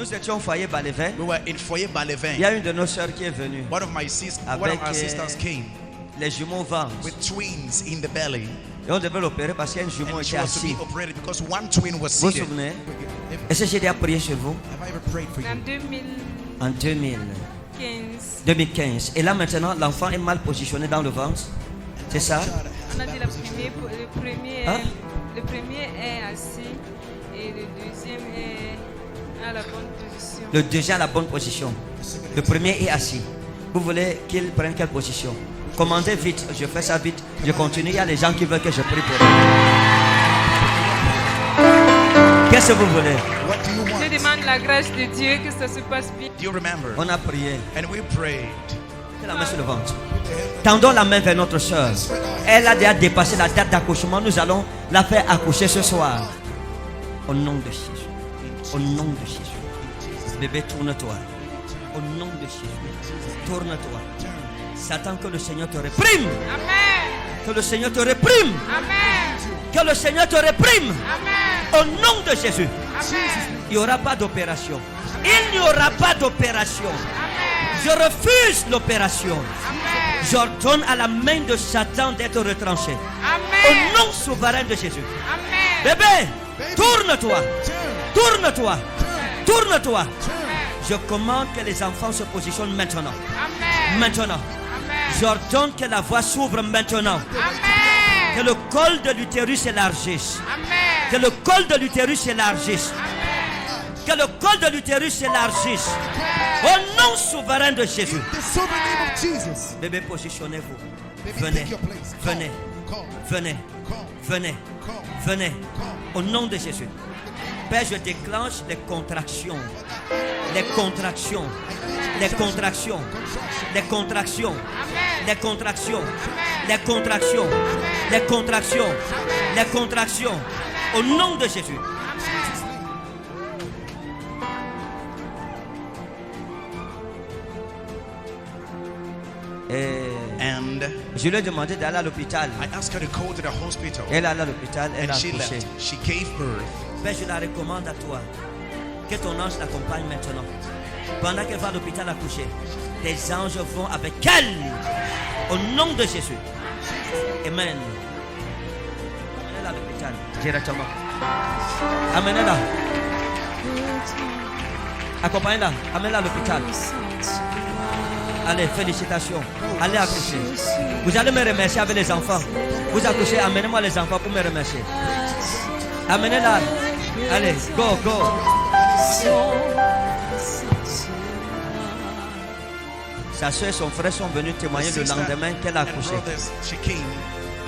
Nous étions au foyer Balévin. We were in Foyer Balévin. Il y a une de nos sœurs qui est venue One of our sisters came les jumeaux ventre. with twins in the belly. Et on devait l'opérer parce qu'il y a un jumeau And qui she était was to assis. be operated because one twin was Vous vous seated. souvenez? Est-ce que j'ai déjà prié sur vous? Have I ever prayed for you? En 2015. Et là maintenant, l'enfant est mal positionné dans le ventre. C'est ça? On a dit Hein? le premier est assis et le deuxième est à la bonne position. Le deuxième à la bonne position. Le premier est assis. Vous voulez qu'il prenne quelle position? Commandez vite. Je fais ça vite. Je continue. Il y a des gens qui veulent que je prie pour eux. Qu'est-ce que vous voulez? What do you Je want? demande la grâce de Dieu que ça se passe bien. Do you remember? On a prié. And we prayed. Mettez la main sur le ventre. Tendons la main vers notre soeur. Elle a déjà dépassé la date d'accouchement. Nous allons la faire accoucher ce soir. Au nom de Jésus. Au nom de Jésus. Bébé, tourne-toi. Au nom de Jésus. Tourne-toi. Satan, que le Seigneur te réprime. Amen. Que le Seigneur te réprime. Amen. Que le Seigneur te réprime. Amen. Au nom de Jésus. Amen. Il n'y aura pas d'opération. Il n'y aura pas d'opération. Amen. Je refuse l'opération. Amen. J'ordonne à la main de Satan d'être retranché. Amen. Au nom souverain de Jésus. Amen. Bébé, tourne-toi. Tourne-toi. Tourne-toi. Je commande que les enfants se positionnent maintenant. Amen. Maintenant. Amen. J'ordonne que la voie s'ouvre maintenant. Amen. Que le col de l'utérus s'élargisse. Amen. Que le col de l'utérus s'élargisse. Que le col de l'utérus s'élargisse. Au nom souverain de Jésus. The sovereign name of Jesus. Bébé, positionnez-vous. Baby, Venez. take your place. Venez. Come. Venez. Come. Venez. Come. Venez. Come. Au nom de Jésus. Père, je déclenche les contractions. Les contractions. Les contractions. Les contractions. Les contractions. Les contractions. Les contractions. Les contractions. Au nom de Jésus. Et And je lui ai demandé d'aller à l'hôpital. I asked her to go to the hospital. Elle est allée à l'hôpital, elle And a she accouché. left. She gave birth. Père, je la recommande à toi. Que ton ange l'accompagne maintenant. Pendant qu'elle va à l'hôpital accoucher, tes anges vont avec elle. Au nom de Jésus. Amen. Amenez-la à l'hôpital directement. Amenez-la. Accompagnez-la. Amenez-la à l'hôpital. Allez, félicitations. Allez accoucher. Vous allez me remercier avec les enfants. Vous accouchez, amenez-moi les enfants pour me remercier. Amenez-la. Allez, go, go. Sa soeur et son frère sont venus témoigner le lendemain qu'elle a and accouché. brothers, they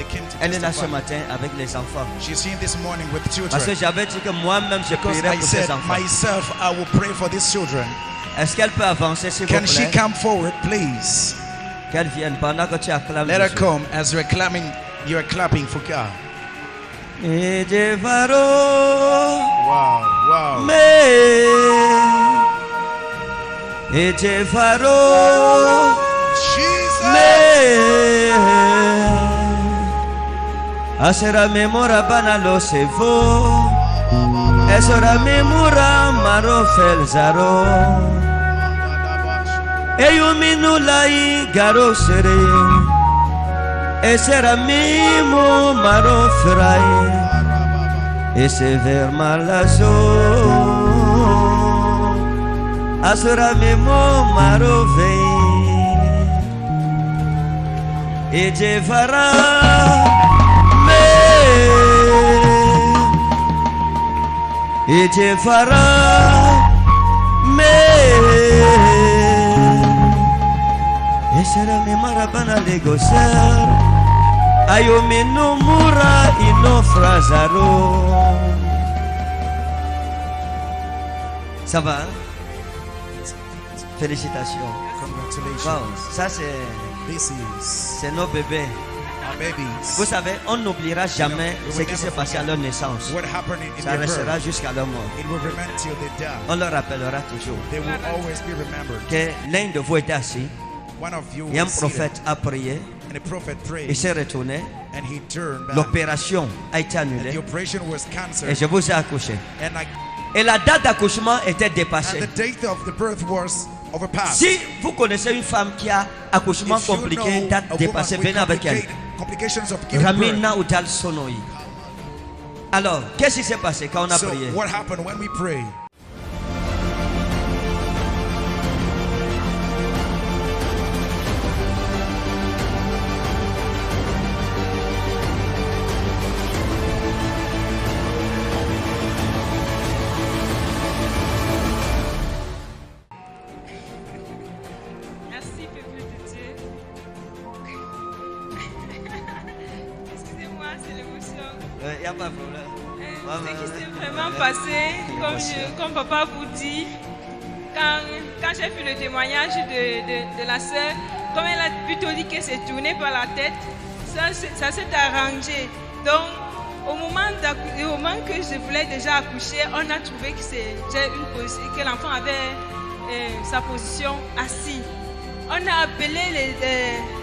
came to Elle est là ce testify. matin avec les enfants. She's here this morning with Parce que children. j'avais dit que moi-même je Because prierai I pour said ces enfants. myself, I will pray for these children. Est-ce qu'elle peut avancer s'il vous Can she plaît? come forward, please? Qu'elle vienne pendant que tu acclames Let her Jésus. come as you are clapping for God. Et de varo, Wow, wow. et de varo, Jesus. Asera memora banalo sevo, esora memora maro felzaro, eyuminu lai garo sere, esera mimo maro frai, esever malazo, asera mimo maro vei. Et je verrai et je verrai et sera me marabana legosar ayo meno mura ino frazaro. Ça va? Félicitations. Congratulations. Wow, ça This is c'est nos bébés. our babies. Vous savez, on n'oubliera jamais ce qui s'est passé à leur naissance. What happened in Ça their restera birth, jusqu'à leur mort. it will remain till they die. On leur rappellera toujours They will always be remembered. que l'un de vous était assis, One of you et un was seated, prophète a prié, and the prophet il prayed, s'est retourné, and he turned back. l'opération a été And annulée, the operation was et cancelled, je vous ai accouché. and I Et la date d'accouchement était And dépassée. the date of the birth was overpassed. Si vous connaissez une femme qui a accouchement If you compliqué, know date a dépassée, woman with venez avec elle. complications of giving birth. Ramina Udal Sonoi. Alors, qu'est-ce qui s'est passé quand on a So prié? what happened when we prayed? Merci, peuple de Dieu. Excusez-moi, c'est l'émotion. Il n'y a pas de problème. Ce qui s'est vraiment passé, comme papa vous dit, quand j'ai fait le témoignage de la sœur, comme elle a plutôt dit que c'est tourné par la tête, ça s'est arrangé. Donc, au moment que je voulais déjà accoucher, on a trouvé que l'enfant avait sa position assise. On a appelé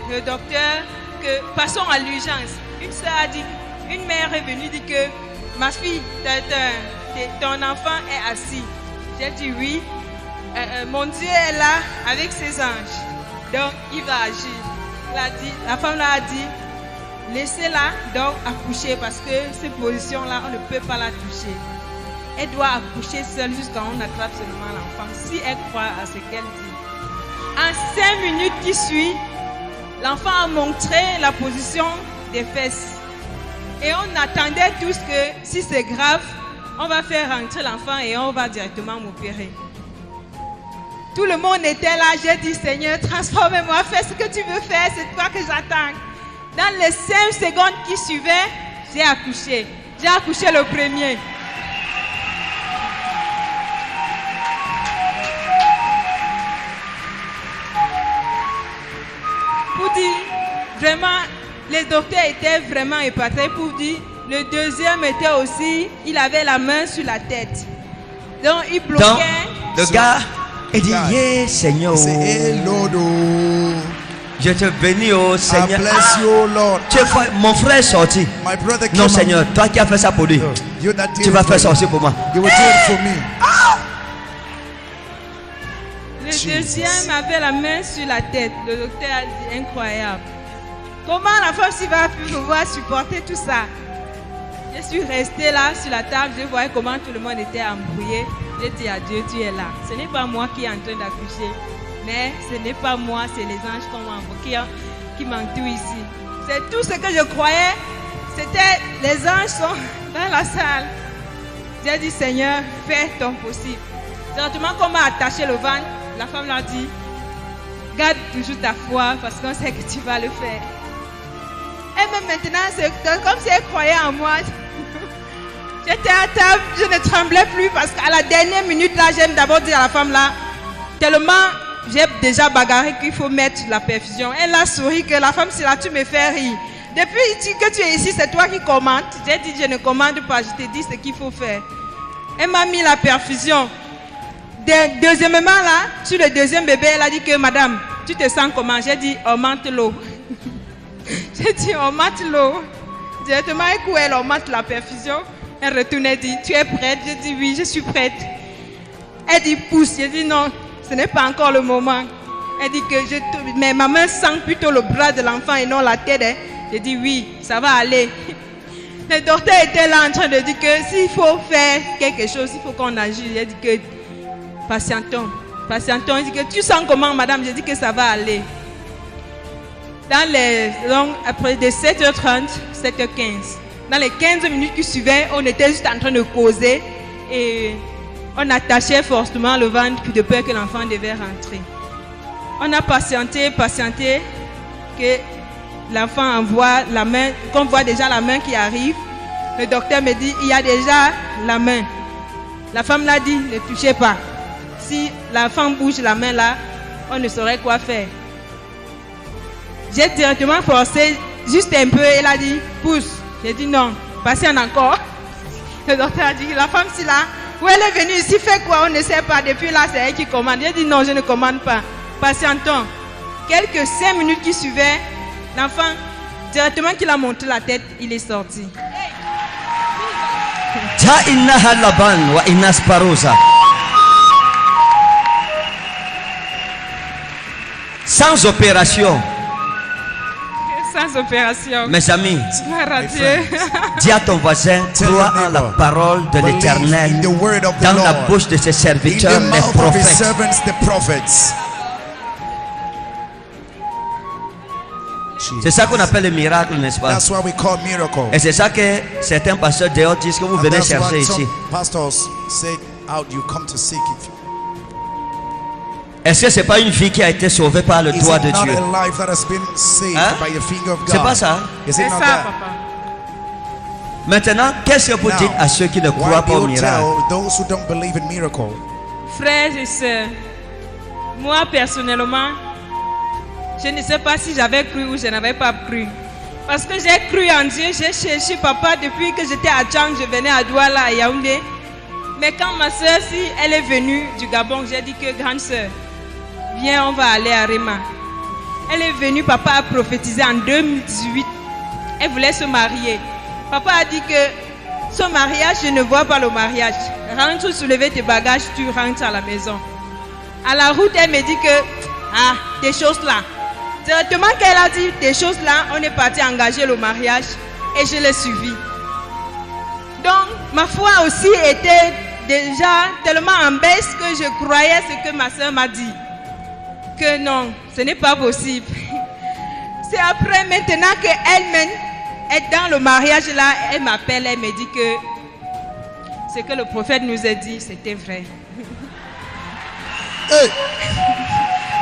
le docteur que passons à l'urgence. Une sœur a dit, une mère est venue dire que ma fille, ton enfant est assis. J'ai dit oui. Mon Dieu est là avec ses anges. Donc il va agir. La femme là a dit, laissez-la donc accoucher parce que cette position-là, on ne peut pas la toucher. Elle doit accoucher seule jusqu'à on attrape seulement l'enfant, si elle croit à ce qu'elle dit. En 5 minutes qui suivent, l'enfant a montré la position des fesses. Et on attendait tous que si c'est grave, on va faire rentrer l'enfant et on va directement m'opérer. Tout le monde était là, j'ai dit Seigneur, transforme-moi, fais ce que tu veux faire, c'est toi que j'attends. Dans les 5 secondes qui suivaient, j'ai accouché. J'ai accouché le premier. Pour dire, vraiment, les docteurs étaient vraiment épatés pour dire, le deuxième était aussi, il avait la main sur la tête. Donc, il bloquait. Donc, le gars, il dit, yeah, Seigneur, Say, hey, Lord, oh, je te bénis, oh I Seigneur. bless you, oh, Lord. Mon frère est sorti. My brother came Non, out. Seigneur, toi qui as fait ça pour lui, You that did tu it vas for faire ça me. aussi pour moi. You will do it for me. Le Jesus. deuxième avait la main sur la tête. Le docteur a dit incroyable. Comment la femme s'y va pouvoir supporter tout ça? Je suis restée là sur la table, je voyais comment tout le monde était embrouillé. J'ai dit à Dieu, tu es là. Ce n'est pas moi qui est en train d'accoucher, mais ce n'est pas moi, c'est les anges qu'on m'a invoqués qui m'entourent ici. C'est tout ce que je croyais. C'était les anges sont dans la salle. J'ai dit, Seigneur, fais ton possible. Directement, qu'on m'a attaché le ventre, la femme l'a dit, garde toujours ta foi parce qu'on sait que tu vas le faire. Et même maintenant, c'est comme si elle croyait en moi. J'étais à table, je ne tremblais plus parce qu'à la dernière minute, là, j'aime d'abord dire à la femme là, tellement j'ai déjà bagarré qu'il faut mettre la perfusion. Elle a souri que la femme, c'est là, tu me fais rire. Depuis que tu es ici, c'est toi qui commandes. J'ai dit, je ne commande pas, je te dis ce qu'il faut faire. Elle m'a mis la perfusion. Deuxièmement, là, sur le deuxième bébé, elle a dit que madame, tu te sens comment? J'ai dit, augmente l'eau. J'ai dit, augmente l'eau. Directement, elle augmente la perfusion. Elle retourne et dit, tu es prête? J'ai dit, oui, je suis prête. Elle dit, pousse. J'ai dit, non, ce n'est pas encore le moment. Elle dit que mais ma main sent plutôt le bras de l'enfant et non la tête. Hein. J'ai dit, oui, ça va aller. Le docteur était là en train de dire que s'il faut faire quelque chose, il faut qu'on agisse. J'ai dit que patientons. Il dit que tu sens comment, madame? J'ai dit que ça va aller. Donc, après de 7h30, 7h15, dans les 15 minutes qui suivaient, on était juste en train de causer et on attachait forcément le ventre de peur que l'enfant devait rentrer. On a patienté, que l'enfant envoie la main, qu'on voit déjà la main qui arrive. Le docteur me dit, il y a déjà la main. La femme l'a dit, ne touchez pas. Si la femme bouge la main là, on ne saurait quoi faire. J'ai directement forcé, juste un peu, elle a dit, pousse. J'ai dit non, patiente encore. Le docteur a dit, la femme c'est là, où elle est venue ici, fait quoi, on ne sait pas. Depuis là, c'est elle qui commande. J'ai dit non, je ne commande pas. Patientons. Quelques 5 minutes qui suivaient, l'enfant, directement qu'il a monté la tête, il est sorti. Ja innaha laban wa innas parousa. Sans opération, Sans opération. mes amis, Gloire à Dieu. dis à ton voisin, crois en la parole de Believe l'Éternel in the word of the dans la Lord. bouche de ses In serviteurs, the les mouth of his prophètes. servants, the prophets. C'est ça qu'on appelle le miracle, n'est-ce pas? That's why we call miracle. Et c'est ça que certains pasteurs dehors disent que vous And venez that's chercher why ici. some pastors say out, you come to seek it. Est-ce que c'est pas une vie qui a été sauvée par le Is doigt it de not Dieu? a life that has been saved Hein? by the finger of God? C'est pas ça? Is C'est it not ça, that? papa. Maintenant, qu'est-ce que vous Now, dites à ceux qui ne why croient do pas au you miracle? tell those who don't believe in miracle? Frères et sœurs, moi personnellement, je ne sais pas si j'avais cru ou je n'avais pas cru. Parce que j'ai cru en Dieu, j'ai cherché papa depuis que j'étais à Tchang, je venais à Douala, à Yaoundé. Mais quand ma soeur, si elle est venue du Gabon, j'ai dit que grande soeur, viens, on va aller à Réma. Elle est venue, papa a prophétisé en 2018. Elle voulait se marier. Papa a dit que ce mariage, je ne vois pas le mariage. Rentre soulever tes bagages, tu rentres à la maison. À la route, elle me dit que, des choses là. Directement qu'elle a dit des choses là, on est parti engager le mariage et je l'ai suivi. Donc, ma foi aussi était déjà tellement en baisse que je croyais ce que ma soeur m'a dit. Que non, ce n'est pas possible. C'est après maintenant qu'elle-même est dans le mariage là, elle m'appelle, elle me dit que ce que le prophète nous a dit, c'était vrai. Hey,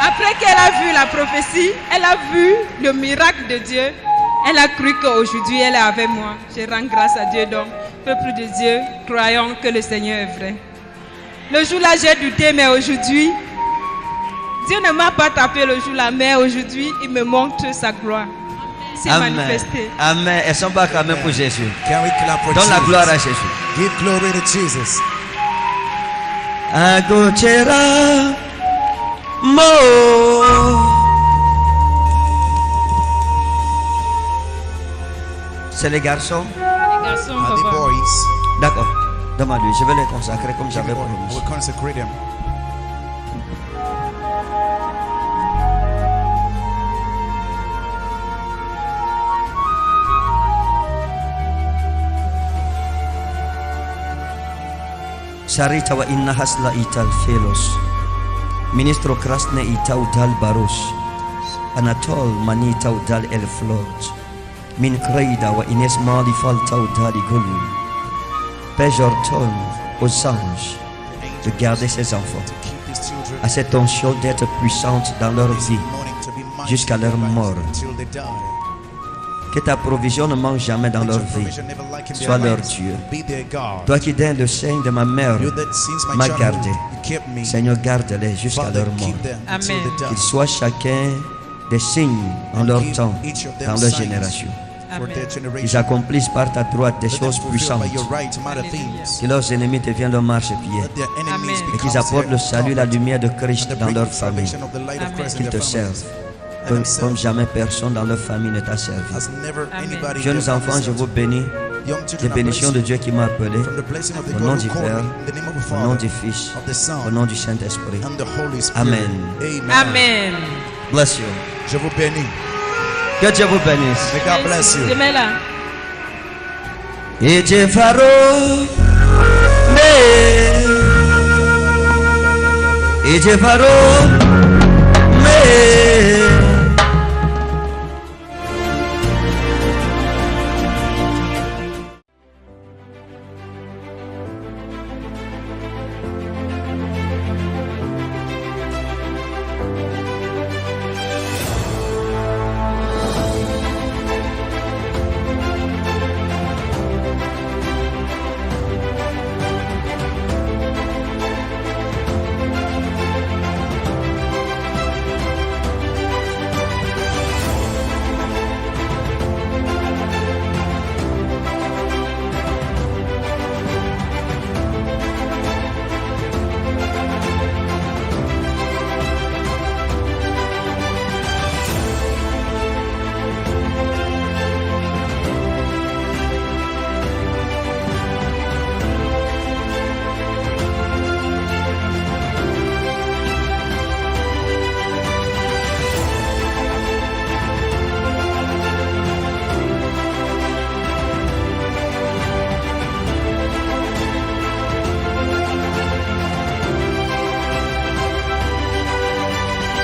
Après qu'elle a vu la prophétie, elle a vu le miracle de Dieu, elle a cru qu'aujourd'hui elle est avec moi. Je rends grâce à Dieu donc, peuple de Dieu, croyons que le Seigneur est vrai. Le jour là j'ai douté, mais aujourd'hui, Dieu ne m'a pas tapé le jour là, mais aujourd'hui il me montre sa gloire. C'est Amen. manifesté. Amen. Elles sont pas quand même pour Jésus. can we clap for Donne la Jesus? gloire à Jésus. Give glory to Jesus. Agochera mo. C'est les garçons? Les garçons, And the papa. boys, D'accord. Demande-lui, je vais les consacrer comme give j'avais them all. promis. We'll consecrate them. Sarita wa inna hasla ital felos. Ministro krasne itaudal baros. Anatol mani taudal el flot. Min kreida wa ines mali fal taudal igulu. Pejorton aux anges de garder ses enfants. To keep his children. À cette onction d'être puissante dans leur vie. Anointing to be mighty jusqu'à leur in their lives mort. Until they die. Que ta provision ne manque jamais dans leur vie. Sois leur Dieu. Toi qui donnes le sein de ma mère, m'a gardé. Seigneur, garde-les jusqu'à leur mort. Amen. Qu'ils soient chacun des signes en leur temps, dans leur génération. Qu'ils accomplissent par ta droite des choses puissantes. Que leurs ennemis deviennent leur marchepied. Et qu'ils apportent le salut, la lumière de Christ dans leur famille. Qu'ils te servent. Comme jamais personne dans leur famille ne t'a servi. Jeunes enfants, je vous bénis. Les bénédictions de Dieu qui m'a appelé. Au nom du Père, au nom du Fils, au nom du Saint-Esprit. Amen. Amen. Bless you. Je vous bénis. Que Dieu vous bénisse. May God bless you. Je mets là. Et Dieu faro, et Dieu faro.